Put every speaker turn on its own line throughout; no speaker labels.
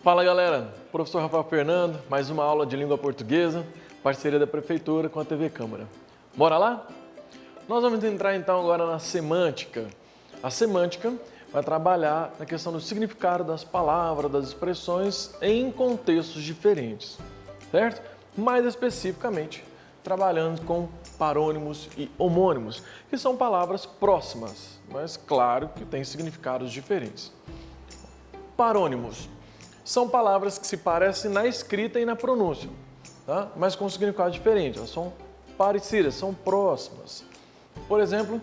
Fala galera, professor Rafael Fernando, mais uma aula de língua portuguesa, parceria da Prefeitura com a TV Câmara. Bora lá? Nós vamos entrar então agora na semântica. A semântica vai trabalhar na questão do significado das palavras, das expressões em contextos diferentes, certo? Mais especificamente, trabalhando com parônimos e homônimos, que são palavras próximas, mas claro que têm significados diferentes. Parônimos são palavras que se parecem na escrita e na pronúncia, tá? Mas com significado diferente, elas são parecidas, são próximas. Por exemplo,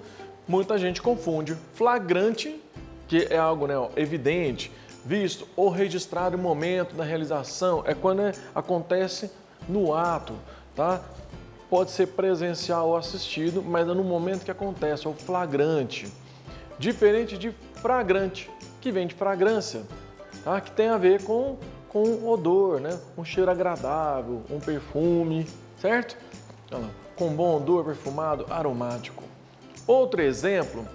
muita gente confunde flagrante, que é algo evidente, visto ou registrado no momento da realização, é quando acontece no ato, tá? Pode ser presencial ou assistido, mas é no momento que acontece, é o flagrante. Diferente de fragrante, que vem de fragrância, tá? Que tem a ver com odor, né? Um cheiro agradável, um perfume, certo? Com bom odor, perfumado, aromático. Outro exemplo,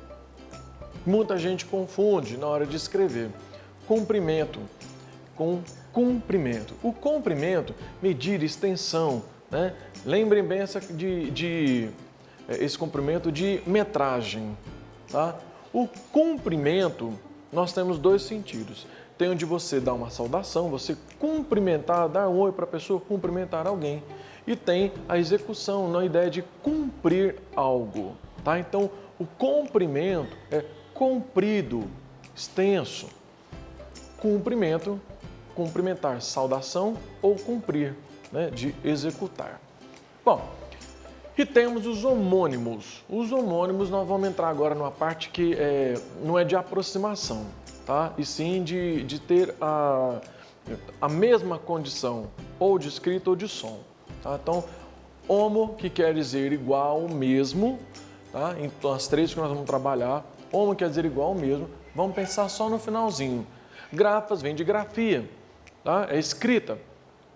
muita gente confunde na hora de escrever comprimento com comprimento. O comprimento, medir, extensão, né? Lembrem bem esse comprimento de metragem, tá? O comprimento, nós temos dois sentidos. Tem onde você dá uma saudação, você cumprimentar, dar um oi para a pessoa, cumprimentar alguém. E tem a execução, na ideia de cumprir algo, tá? Então, o comprimento é comprido, extenso. Cumprimento, cumprimentar, saudação ou cumprir, né? De executar. Bom, e temos os homônimos. Os homônimos nós vamos entrar agora numa parte que não é de aproximação, tá? E sim de ter a mesma condição, ou de escrita ou de som. Tá? Então, homo, que quer dizer igual, mesmo, tá? Então, as três que nós vamos trabalhar, homo quer dizer igual, mesmo, vamos pensar só no finalzinho. Grafas vem de grafia, tá? É escrita.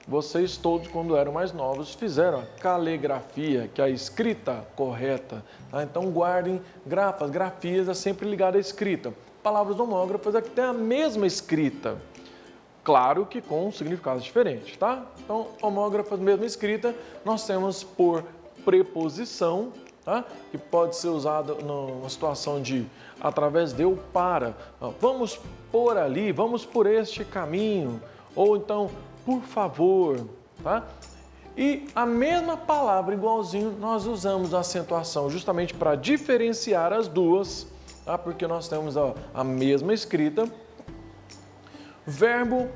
Vocês todos, quando eram mais novos, fizeram a caligrafia, que é a escrita correta. Tá? Então, guardem grafas, grafias, é sempre ligado à escrita. Palavras homógrafas é que tem a mesma escrita. Claro que com significados diferentes, tá? Então, homógrafas, mesma escrita, nós temos por preposição, tá? Que pode ser usada numa situação de através de ou para. Vamos por ali, vamos por este caminho. Ou então, por favor, tá? E a mesma palavra, igualzinho, nós usamos a acentuação justamente para diferenciar as duas, tá? Porque nós temos a mesma escrita. Verbo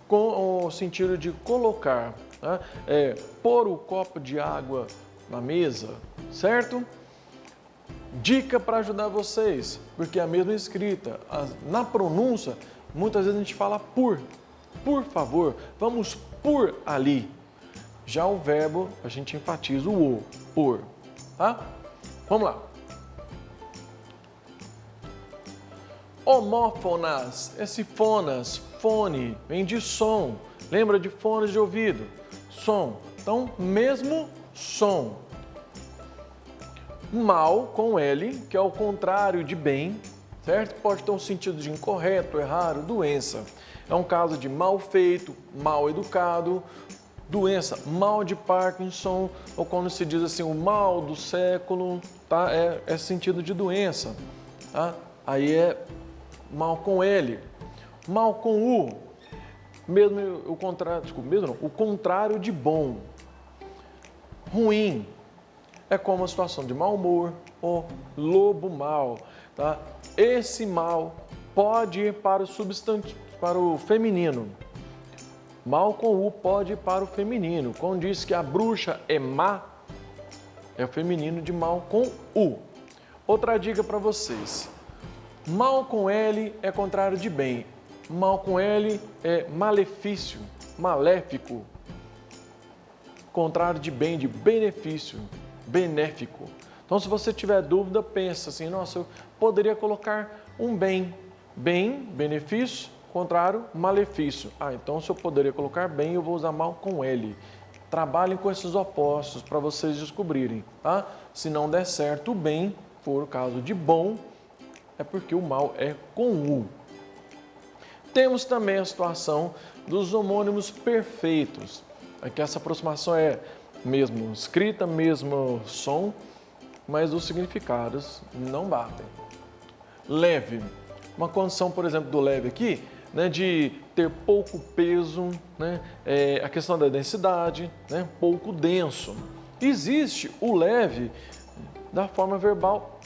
com o sentido de colocar, tá? Pôr o copo de água na mesa, certo? Dica para ajudar vocês, porque é a mesma escrita. Na pronúncia, muitas vezes a gente fala por favor, vamos por ali. Já o verbo, a gente enfatiza o por, tá? Vamos lá. Homófonas, esse fonas, fone, vem de som. Lembra de fones de ouvido? Som. Então, mesmo som. Mal, com L, que é o contrário de bem, certo? Pode ter um sentido de incorreto, errado, doença. É um caso de mal feito, mal educado, doença, mal de Parkinson, ou quando se diz assim, o mal do século, tá? É sentido de doença, tá? Aí é mal com L. Mal com U, o contrário de bom. Ruim é como a situação de mau humor ou lobo mau, tá? Esse mal pode ir para o substantivo, para o feminino. Mal com U pode ir para o feminino. Quando diz que a bruxa é má, é o feminino de mal com U. Outra dica para vocês. Mal com L é contrário de bem. Mal com L é malefício, maléfico. Contrário de bem, de benefício, benéfico. Então, se você tiver dúvida, pensa assim, nossa, eu poderia colocar um bem. Bem, benefício, contrário, malefício. Então, se eu poderia colocar bem, eu vou usar mal com L. Trabalhem com esses opostos para vocês descobrirem, tá? Se não der certo o bem, for o caso de bom, é porque o mal é com U. Temos também a situação dos homônimos perfeitos. Aqui essa aproximação é mesmo escrita, mesmo som, mas os significados não batem. Leve. Uma condição, por exemplo, do leve aqui, né, de ter pouco peso, né, a questão da densidade, né, pouco denso. Existe o leve da forma verbal,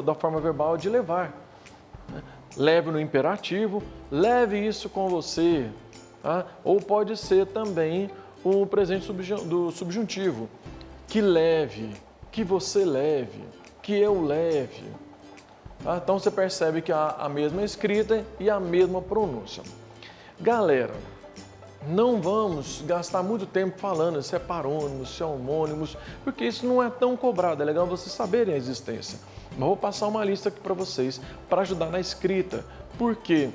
da forma verbal de levar. Né? Leve no imperativo, leve isso com você. Tá? Ou pode ser também o presente do subjuntivo. Que leve, que você leve, que eu leve. Tá? Então você percebe que há a mesma escrita e a mesma pronúncia. Galera, não vamos gastar muito tempo falando se é parônimos, se é homônimos, porque isso não é tão cobrado, é legal vocês saberem a existência. Mas vou passar uma lista aqui para vocês para ajudar na escrita, porque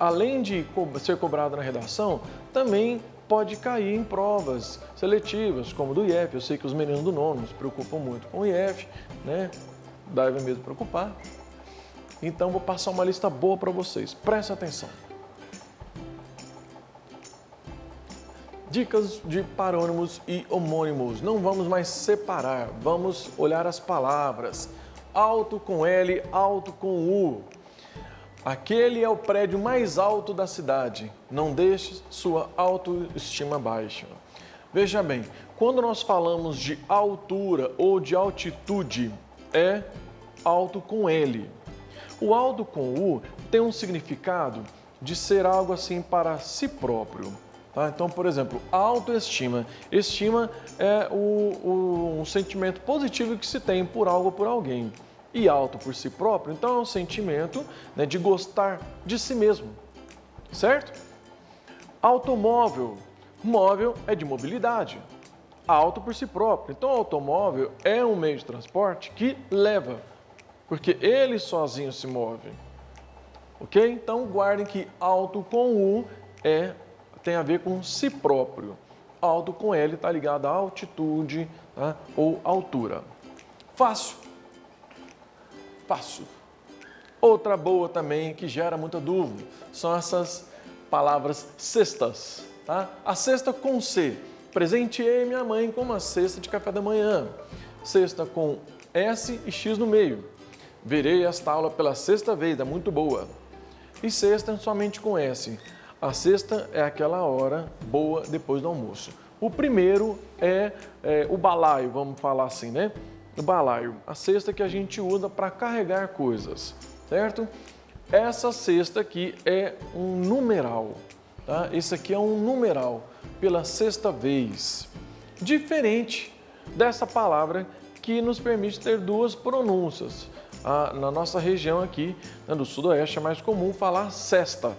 além de ser cobrado na redação, também pode cair em provas seletivas, como do IF. Eu sei que os meninos do nono se preocupam muito com o IF, né? Deve mesmo preocupar. Então vou passar uma lista boa para vocês, preste atenção. Dicas de parônimos e homônimos. Não vamos mais separar, vamos olhar as palavras. Alto com L, alto com U. Aquele é o prédio mais alto da cidade. Não deixe sua autoestima baixa. Veja bem, quando nós falamos de altura ou de altitude, é alto com L. O alto com U tem um significado de ser algo assim para si próprio. Tá? Então, por exemplo, autoestima. Estima é um sentimento positivo que se tem por algo ou por alguém. E auto por si próprio, então é um sentimento, né, de gostar de si mesmo. Certo? Automóvel. Móvel é de mobilidade. Auto por si próprio. Então, automóvel é um meio de transporte que leva, porque ele sozinho se move. Ok? Então, guardem que auto com U tem a ver com si próprio. Alto com L está ligado à altitude, tá? Ou altura. Fácil. Fácil. Outra boa também que gera muita dúvida são essas palavras cestas. Tá? A cesta com C. Presenteei minha mãe com uma cesta de café da manhã. Cesta com S e X no meio. Verei esta aula pela sexta vez, é muito boa. E sexta somente com S. A sexta é aquela hora boa depois do almoço. O primeiro é o balaio, vamos falar assim, né? O balaio, a cesta que a gente usa para carregar coisas, certo? Essa cesta aqui é um numeral, tá? Esse aqui é um numeral, pela sexta vez. Diferente dessa palavra que nos permite ter duas pronúncias. Na nossa região aqui, né, do sudoeste, é mais comum falar cesta,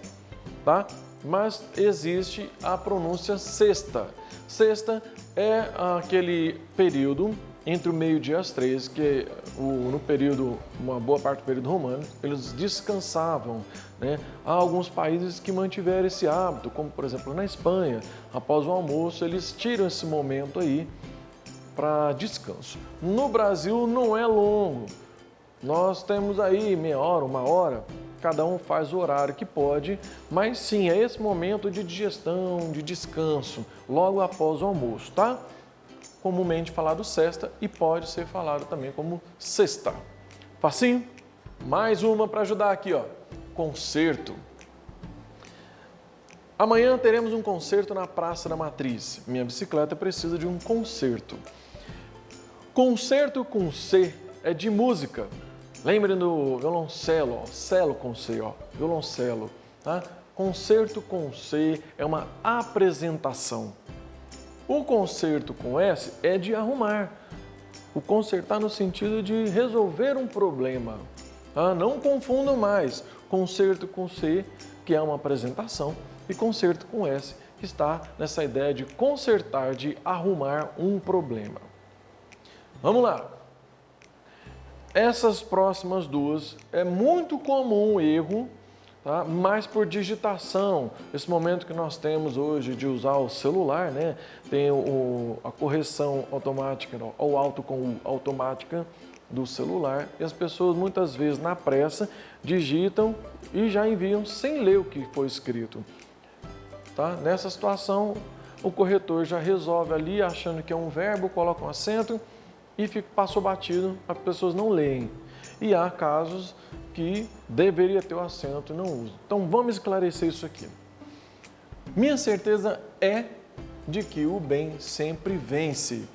tá? Mas existe a pronúncia sexta. Sexta é aquele período entre o meio-dia e as 3, que no período, uma boa parte do período romano, eles descansavam, né? Há alguns países que mantiveram esse hábito, como por exemplo na Espanha, após o almoço eles tiram esse momento aí para descanso. No Brasil não é longo, nós temos aí meia hora, uma hora, cada um faz o horário que pode, mas sim, é esse momento de digestão, de descanso, logo após o almoço, tá? Comumente falado sexta e pode ser falado também como sexta. Facinho? Mais uma para ajudar aqui, ó. Concerto. Amanhã teremos um concerto na Praça da Matriz. Minha bicicleta precisa de um concerto. Concerto com C é de música. Lembrem do violoncelo, ó, celo com C, ó, violoncelo, tá? Concerto com C é uma apresentação. O concerto com S é de arrumar. O consertar no sentido de resolver um problema. Tá? Não confundam mais concerto com C, que é uma apresentação, e concerto com S, que está nessa ideia de consertar, de arrumar um problema. Vamos lá. Essas próximas duas é muito comum o erro, tá? Mas por digitação. Esse momento que nós temos hoje de usar o celular, né? Tem a correção automática, ou auto com U, automática, do celular e as pessoas muitas vezes na pressa digitam e já enviam sem ler o que foi escrito. Tá? Nessa situação, o corretor já resolve ali achando que é um verbo, coloca um acento e passou batido, as pessoas não leem. E há casos que deveria ter o acento e não usa. Então vamos esclarecer isso aqui. Minha certeza é de que o bem sempre vence.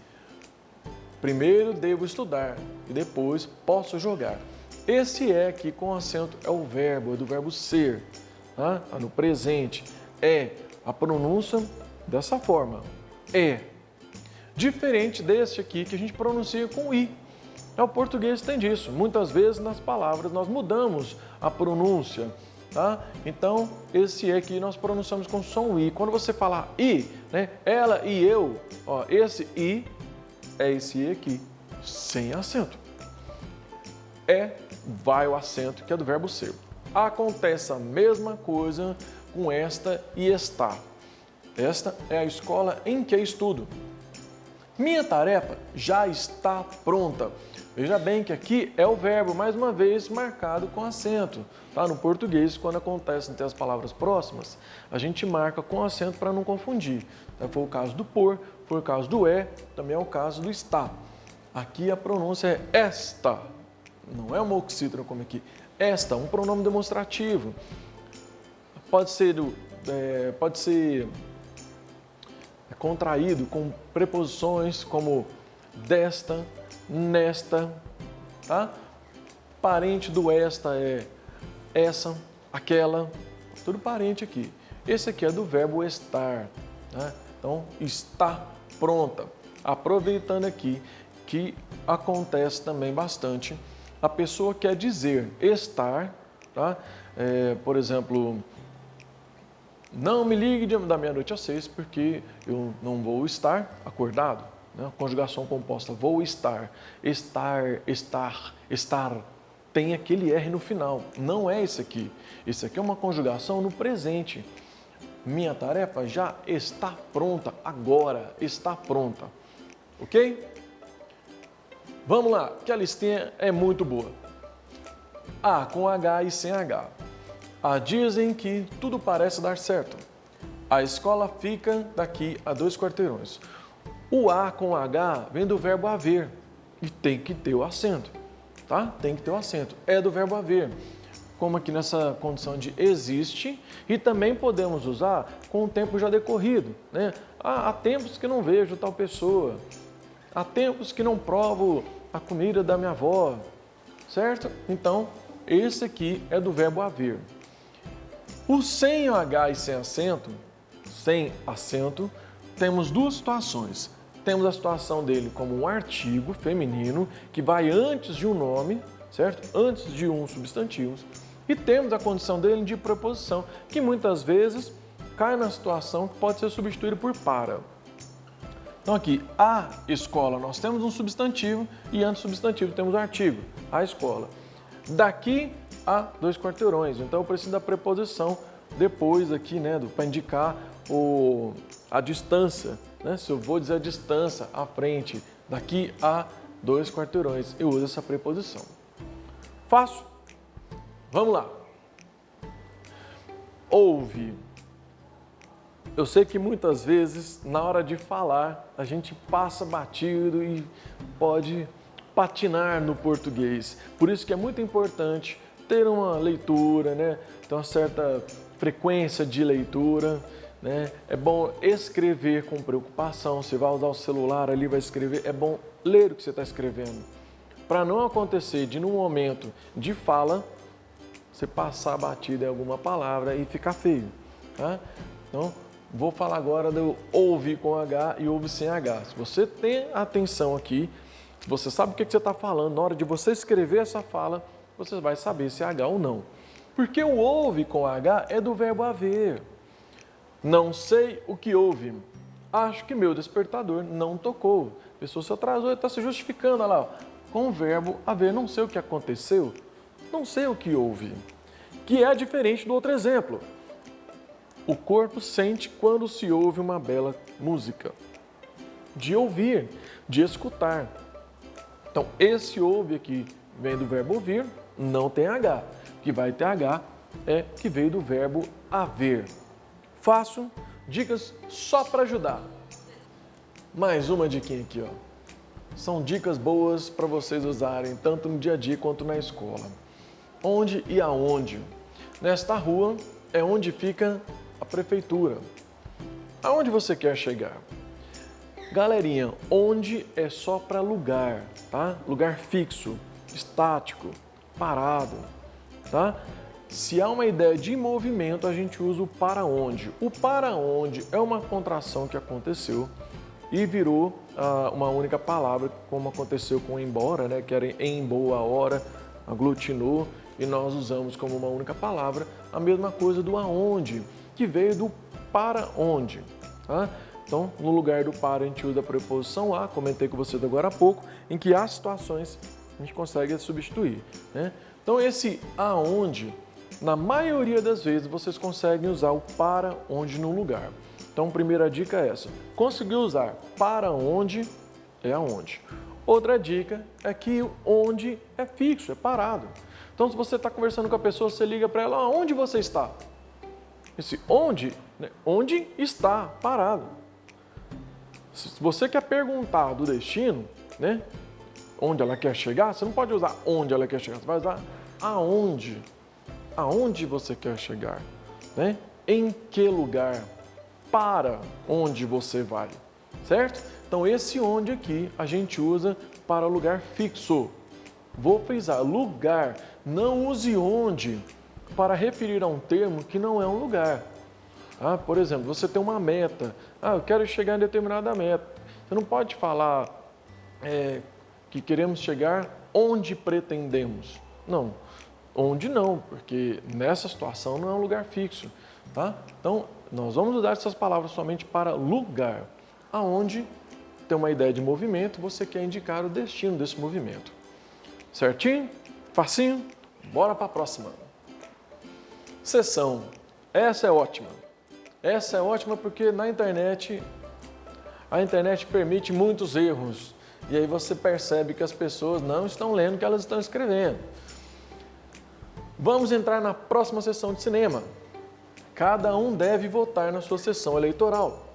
Primeiro devo estudar e depois posso jogar. Esse é aqui com acento é o verbo, é do verbo ser, tá? Tá no presente. É a pronúncia dessa forma, é. Diferente desse aqui que a gente pronuncia com i. O português tem disso. Muitas vezes nas palavras nós mudamos a pronúncia, tá? Então, esse é aqui nós pronunciamos com som i. Quando você falar i, né? Ela e eu, ó, esse i é esse i aqui, sem acento. É, vai o acento, que é do verbo ser. Acontece a mesma coisa com esta e está. Esta é a escola em que estudo. Minha tarefa já está pronta. Veja bem que aqui é o verbo, mais uma vez, marcado com acento. Tá? No português, quando acontece entre as palavras próximas, a gente marca com acento para não confundir. Então, foi o caso do por, foi o caso do é, também é o caso do está. Aqui a pronúncia é esta, não é uma oxítona como aqui. Esta, um pronome demonstrativo. Pode ser contraído com preposições como desta, nesta, tá? Parente do esta é essa, aquela, tudo parente aqui. Esse aqui é do verbo estar, tá? Então, está pronta. Aproveitando aqui que acontece também bastante, a pessoa quer dizer estar, tá? Por exemplo, não me ligue da meia-noite às 6 porque eu não vou estar acordado. Né? Conjugação composta, vou estar, estar, tem aquele R no final. Não é esse aqui. Esse aqui é uma conjugação no presente. Minha tarefa já está pronta, agora está pronta. Ok? Vamos lá, que a listinha é muito boa. A com H e sem H. Dizem que tudo parece dar certo. A escola fica daqui a 2 quarteirões. O A com H vem do verbo haver e tem que ter o acento, tá? Tem que ter o acento. É do verbo haver, como aqui nessa condição de existe, e também podemos usar com o tempo já decorrido, né? Há tempos que não vejo tal pessoa. Há tempos que não provo a comida da minha avó, certo? Então, esse aqui é do verbo haver. O sem H e sem acento, temos duas situações. Temos a situação dele como um artigo feminino que vai antes de um nome, certo? Antes de um substantivo. E temos a condição dele de preposição, que muitas vezes cai na situação que pode ser substituído por para. Então aqui, a escola, nós temos um substantivo e antes do substantivo temos o artigo, a escola. Daqui a 2 quarteirões, então eu preciso da preposição depois aqui, né, para indicar a distância, né? Se eu vou dizer a distância à frente, daqui a 2 quarteirões, eu uso essa preposição. Fácil? Vamos lá. Ouve. Eu sei que muitas vezes, na hora de falar, a gente passa batido e pode patinar no português. Por isso que é muito importante ter uma leitura, né? Ter uma certa frequência de leitura, né? É bom escrever com preocupação. Você vai usar o celular ali, vai escrever. É bom ler o que você está escrevendo. Para não acontecer de, num momento de fala, você passar batido em alguma palavra e ficar feio, tá? Então, vou falar agora do ouve com H e ouve sem H. Se você tem atenção aqui, se você sabe o que você está falando, na hora de você escrever essa fala, você vai saber se é H ou não. Porque o ouve com H é do verbo haver. Não sei o que houve. Acho que meu despertador não tocou. A pessoa se atrasou e está se justificando, olha lá, ó, com o verbo haver. Não sei o que aconteceu, não sei o que houve. Que é diferente do outro exemplo. O corpo sente quando se ouve uma bela música. De ouvir, de escutar. Então, esse ouve aqui vem do verbo ouvir, não tem H. O que vai ter H é que veio do verbo haver. Fácil, dicas só para ajudar. Mais uma diquinha aqui, ó. São dicas boas para vocês usarem tanto no dia a dia quanto na escola. Onde e aonde? Nesta rua é onde fica a prefeitura. Aonde você quer chegar? Galerinha, onde é só para lugar, tá? Lugar fixo, estático, parado, tá? Se há uma ideia de movimento, a gente usa o para onde. O para onde é uma contração que aconteceu e virou uma única palavra, como aconteceu com embora, né? Que era em boa hora, aglutinou e nós usamos como uma única palavra. A mesma coisa do aonde, que veio do para onde, tá? Então, no lugar do para, a gente usa a preposição a, comentei com vocês agora há pouco, em que há situações a gente consegue substituir, né? Então, esse aonde, na maioria das vezes, vocês conseguem usar o para onde no lugar. Então, primeira dica é essa. Conseguiu usar para onde é aonde. Outra dica é que onde é fixo, é parado. Então, se você está conversando com a pessoa, você liga para ela, onde você está? Esse onde, né? Onde está, parado. Se você quer perguntar do destino, né? Onde ela quer chegar, você não pode usar onde ela quer chegar, você vai usar aonde. Aonde você quer chegar, né? Em que lugar? Para onde você vai, certo? Então, esse onde aqui a gente usa para lugar fixo. Vou frisar, lugar. Não use onde para referir a um termo que não é um lugar. Por exemplo, você tem uma meta. Eu quero chegar em determinada meta. Você não pode falar que queremos chegar onde pretendemos. Não, onde não, porque nessa situação não é um lugar fixo. Tá? Então, nós vamos usar essas palavras somente para lugar. Aonde tem uma ideia de movimento, você quer indicar o destino desse movimento. Certinho? Facinho? Bora para a próxima. Seção. Essa é ótima. Essa é ótima porque a internet permite muitos erros. E aí você percebe que as pessoas não estão lendo o que elas estão escrevendo. Vamos entrar na próxima sessão de cinema. Cada um deve votar na sua sessão eleitoral.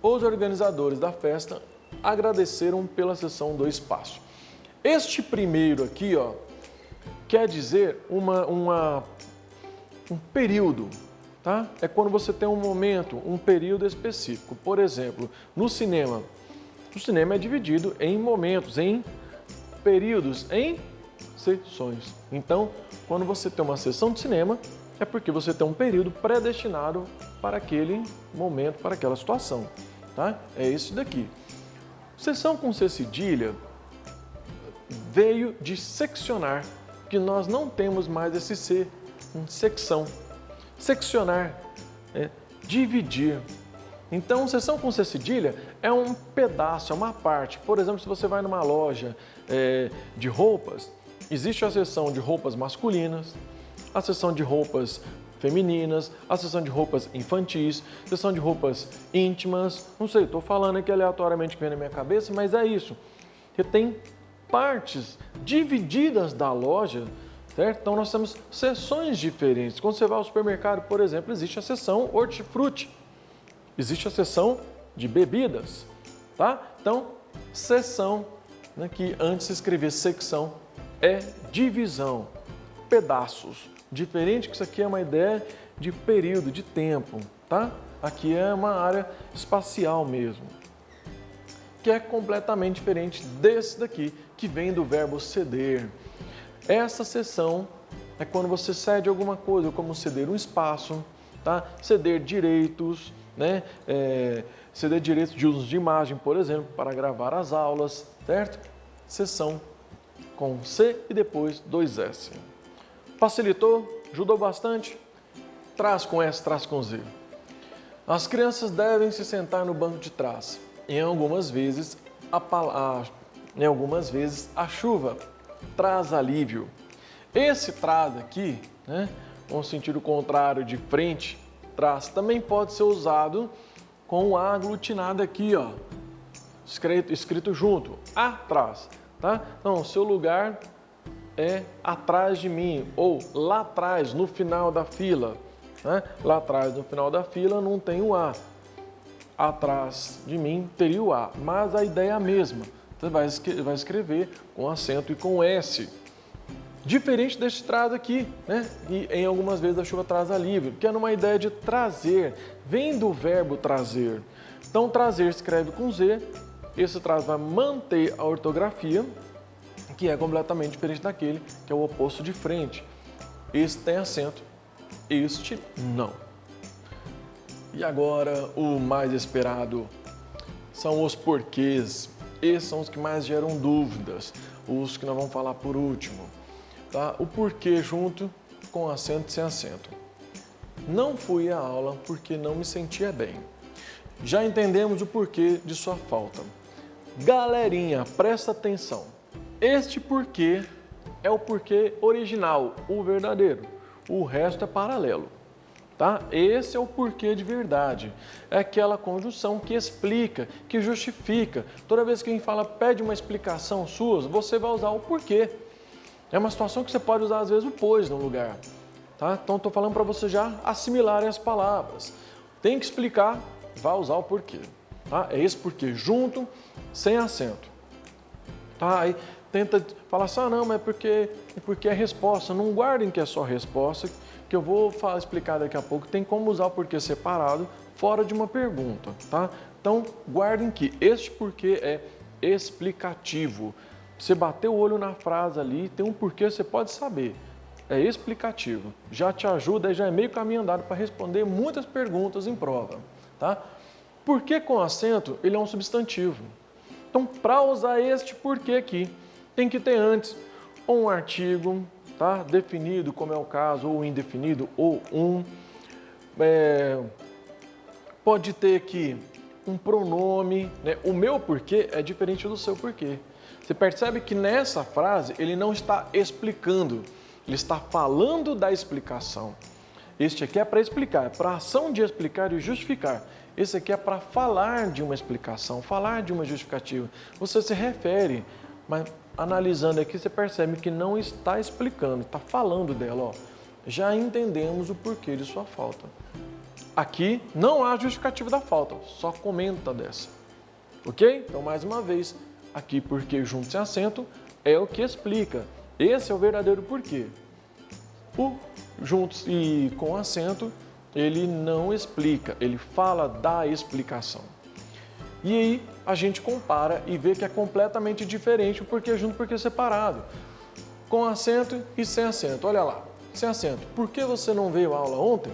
Os organizadores da festa agradeceram pela cessão do espaço. Este primeiro aqui, ó, quer dizer um período, tá? É quando você tem um momento, um período específico. Por exemplo, no cinema. O cinema é dividido em momentos, em períodos, em sessões. Então, quando você tem uma sessão de cinema, é porque você tem um período predestinado para aquele momento, para aquela situação, tá? É isso daqui. Sessão com C cedilha veio de seccionar, que nós não temos mais esse C em secção. Seccionar é dividir. Então, sessão com C cedilha é um pedaço, é uma parte. Por exemplo, se você vai numa loja de roupas, existe a seção de roupas masculinas, a seção de roupas femininas, a seção de roupas infantis, seção de roupas íntimas, não sei, estou falando aqui aleatoriamente que vem na minha cabeça, mas é isso. Você tem partes divididas da loja, certo? Então nós temos seções diferentes. Quando você vai ao supermercado, por exemplo, existe a seção hortifruti, existe a seção de bebidas, tá? Então, seção, né, que antes se escrevia secção, é divisão, pedaços. Diferente que isso aqui é uma ideia de período, de tempo, tá? Aqui é uma área espacial mesmo, que é completamente diferente desse daqui, que vem do verbo ceder. Essa seção é quando você cede alguma coisa, como ceder um espaço, tá? Ceder direitos, né? Ceder direitos de uso de imagem, por exemplo, para gravar as aulas, certo? Seção com C e depois 2S. Facilitou? Ajudou bastante? Traz com S, traz com Z. As crianças devem se sentar no banco de trás. Em algumas vezes a chuva traz alívio. Esse traz aqui, né, com o sentido contrário de frente, traz, também pode ser usado com o A aglutinado aqui, ó, escrito junto, atrás, tá? Então, seu lugar é atrás de mim, ou lá atrás, no final da fila, né? Lá atrás, no final da fila, não tem o A. Atrás de mim teria o A, mas a ideia é a mesma. Você vai escrever com acento e com S. Diferente deste traz aqui, né? E em algumas vezes a chuva traz alívio, que é numa ideia de trazer, vem do verbo trazer. Então, trazer se escreve com Z, esse traz vai manter a ortografia, que é completamente diferente daquele, que é o oposto de frente. Esse tem acento, este não. E agora, o mais esperado são os porquês. Esses são os que mais geram dúvidas, os que nós vamos falar por último. Tá? O porquê junto com acento e sem acento. Não fui à aula porque não me sentia bem. Já entendemos o porquê de sua falta. Galerinha, presta atenção. Este porquê é o porquê original, o verdadeiro. O resto é paralelo. Tá? Esse é o porquê de verdade. É aquela conjunção que explica, que justifica. Toda vez que a gente fala, pede uma explicação sua, você vai usar o porquê. É uma situação que você pode usar, às vezes, o pois no lugar. Tá? Então, estou falando para você já assimilarem as palavras. Tem que explicar, vai usar o porquê. Tá? É esse porquê, junto, sem acento. Tá? Aí tenta falar assim, não, mas porque é resposta. Não guardem que é só resposta, que eu vou explicar daqui a pouco. Tem como usar o porquê separado, fora de uma pergunta. Tá? Então, guardem que este porquê é explicativo. Você bater o olho na frase ali, tem um porquê, você pode saber. É explicativo. Já te ajuda, já é meio caminho andado para responder muitas perguntas em prova. Tá? Porquê com acento, ele é um substantivo. Então, para usar este porquê aqui, tem que ter antes um artigo, tá? Definido, como é o caso, ou indefinido, ou pode ter aqui um pronome, né? O meu porquê é diferente do seu porquê. Você percebe que nessa frase ele não está explicando, ele está falando da explicação. Este aqui é para explicar, é para a ação de explicar e justificar. Esse aqui é para falar de uma explicação, falar de uma justificativa. Você se refere, mas analisando aqui você percebe que não está explicando, está falando dela. Ó. Já entendemos o porquê de sua falta. Aqui não há justificativa da falta, só comenta dessa. Ok? Então, mais uma vez, aqui porquê junto sem acento é o que explica. Esse é o verdadeiro porquê. O juntos e com acento, ele não explica, ele fala da explicação. E aí a gente compara e vê que é completamente diferente o porquê junto e o porquê separado. Com acento e sem acento. Olha lá, sem acento. Por que você não veio à aula ontem?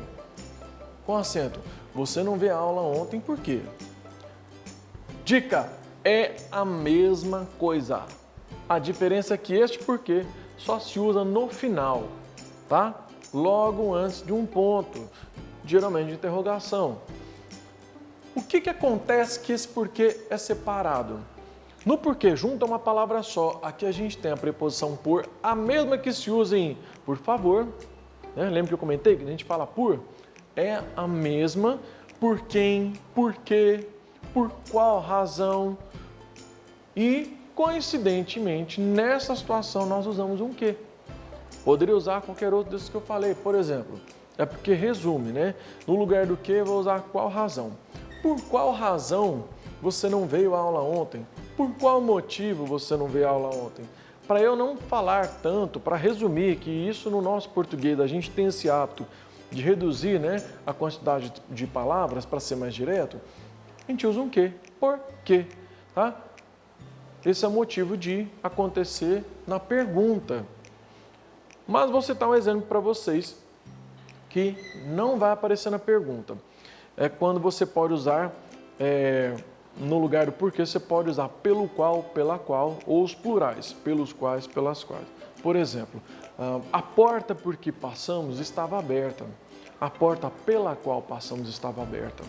Com acento. Você não veio à aula ontem por quê? Dica, é a mesma coisa. A diferença é que este porquê só se usa no final, tá? Logo antes de um ponto, geralmente de interrogação. O que acontece que esse porquê é separado? No porquê junto é uma palavra só. Aqui a gente tem a preposição por, a mesma que se usa em por favor. Né? Lembra que eu comentei que a gente fala por? É a mesma por quem, por quê, por qual razão. E, coincidentemente, nessa situação nós usamos um quê. Poderia usar qualquer outro desses que eu falei. Por exemplo, é porque resume, né? No lugar do que, eu vou usar qual razão. Por qual razão você não veio à aula ontem? Por qual motivo você não veio à aula ontem? Para eu não falar tanto, para resumir que isso no nosso português, a gente tem esse hábito de reduzir, né, a quantidade de palavras para ser mais direto, a gente usa um quê? Por quê? Tá? Esse é o motivo de acontecer na pergunta. Mas vou citar um exemplo para vocês que não vai aparecer na pergunta. É quando você pode usar, no lugar do porquê, você pode usar pelo qual, pela qual, ou os plurais, pelos quais, pelas quais. Por exemplo, a porta por que passamos estava aberta. A porta pela qual passamos estava aberta.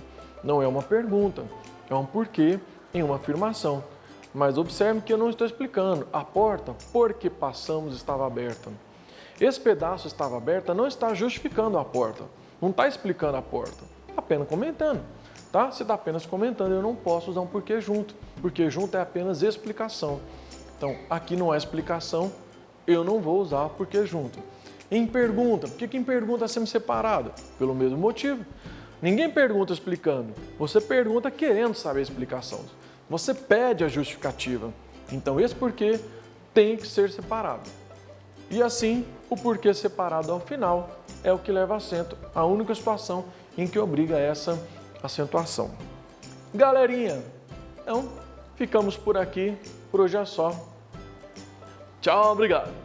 Não é uma pergunta, é um porquê em uma afirmação. Mas observe que eu não estou explicando. A porta por que passamos estava aberta. Esse pedaço estava aberta não está justificando a porta. Não está explicando a porta. Está apenas comentando. Tá? Se está apenas comentando, eu não posso usar um porquê junto. Porque junto é apenas explicação. Então, aqui não há explicação, eu não vou usar porque é junto. Em pergunta, por que em pergunta é sempre separado? Pelo mesmo motivo. Ninguém pergunta explicando, você pergunta querendo saber a explicação. Você pede a justificativa. Então, esse porquê tem que ser separado. E assim, o porquê separado ao final é o que leva acento, a única situação em que obriga essa acentuação. Galerinha, então ficamos por aqui, por hoje é só. Tchau, obrigado!